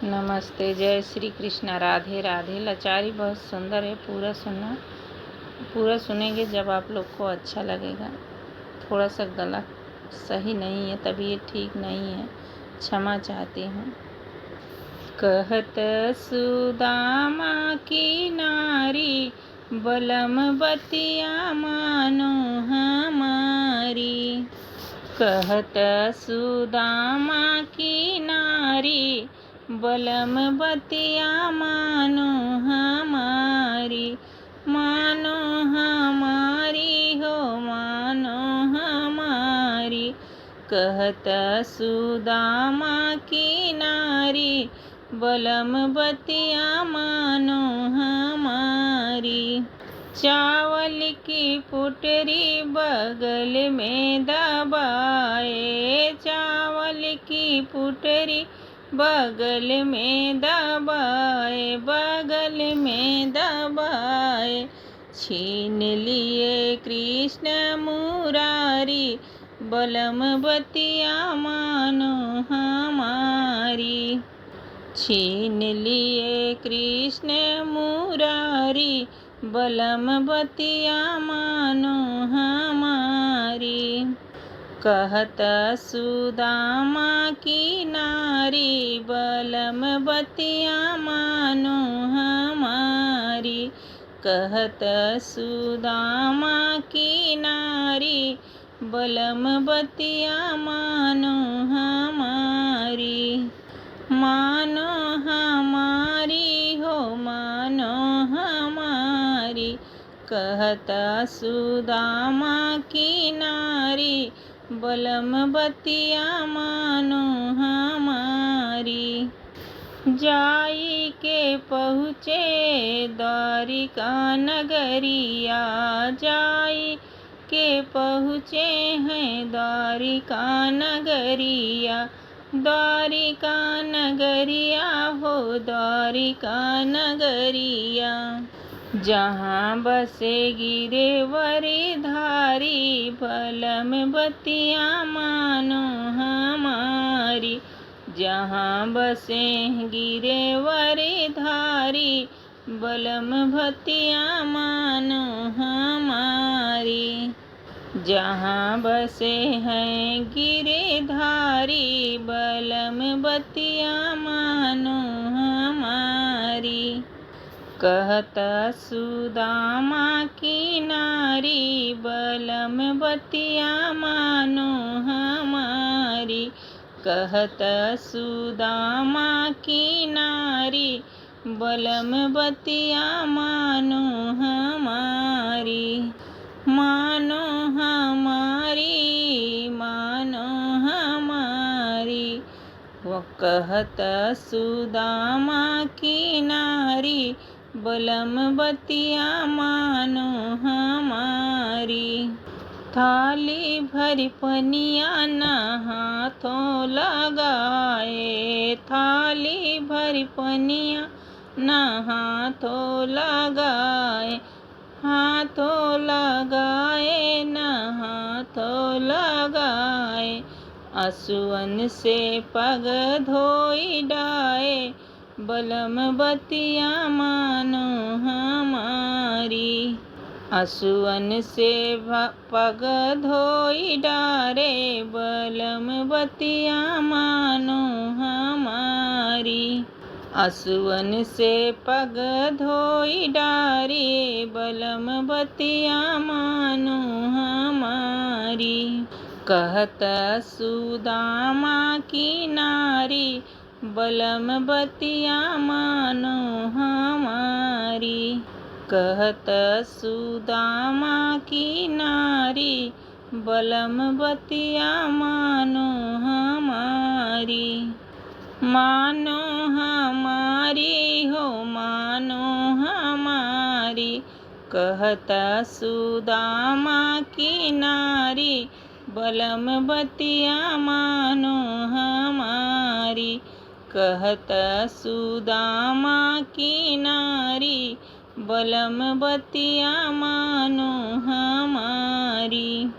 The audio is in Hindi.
नमस्ते, जय श्री कृष्णा, राधे राधे। लाचारी बहुत सुंदर है, पूरा सुनना। पूरा सुनेंगे जब आप लोग को अच्छा लगेगा। थोड़ा सा गला सही नहीं है, तबीयत ठीक नहीं है, क्षमा चाहती हूँ। कहत सुदामा की नारी, बलम बतिया मानो हमारी। कहत सुदामा की नारी, बलम बतिया मानो हमारी। मानो हमारी हो, मानो हमारी। कहत सुदामा की नारी, बलम बतिया मानो हमारी। चावल की पुटरी बगल में दबाए, चावल की पुटरी बगल में दबाए, बगल में दबाए। छीन लिए कृष्ण मुरारी, बलम बतिया मानो हमारी। छीन लिए कृष्ण मुरारी, बलम बतिया मानो हमारी। कहत सुदामा की नारी, बलम बतिया मानो हमारी। कहत सुदामा की नारी, बलम बतिया मानो हमारी। मानो हमारी हो, मानो हमारी। कहत सुदामा की नारी, बलम बतिया मानो हमारी। जाई के पहुँचे द्वारिका नगरिया, जाई के पहुँचे हैं द्वारिका नगरिया। द्वारिका नगरिया हो, द्वारिका नगरिया। जहाँ बसे गिरिवर धारी, बलम बतिया मानो हमारी। जहाँ बसे गिरिवर धारी, बलम बतिया मानो हमारी। जहाँ बसे हैं गिरधारी, बलम बतिया मानो हमारी। कहत सुदामा की नारी, बलम बतिया मानो हमारी। कहत सुदामा की नारी, बलम बतिया मानो हमारी। मानो हमारी, मानो हमारी। वो कहत सुदामा की नारी, बलम बतिया मानो हमारी। थाली भर पनिया न हाथों लगाए, थाली भर पनिया न हाथों लगाए। हाथों लगाए न हाथों लगाए। आंसुअन से पग धोई डाए, बलम बतिया मानो हमारी। आंसुअन से पग धोई डारे, बलम बतिया मानो हमारी। आंसुअन से पग धोई डारे, बलम बतिया मानो हमारी। कहत सुदामा की नारी, बलम बतिया मानो हमारी। कहत सुदामा की नारी, बलम बतिया मानो हमारी। मानो हमारी हो, मानो हमारी। कहत सुदामा की नारी, बलम बतिया मानो हमारी। कहत सुदामा की नारी, बलम बतिया मानो हमारी।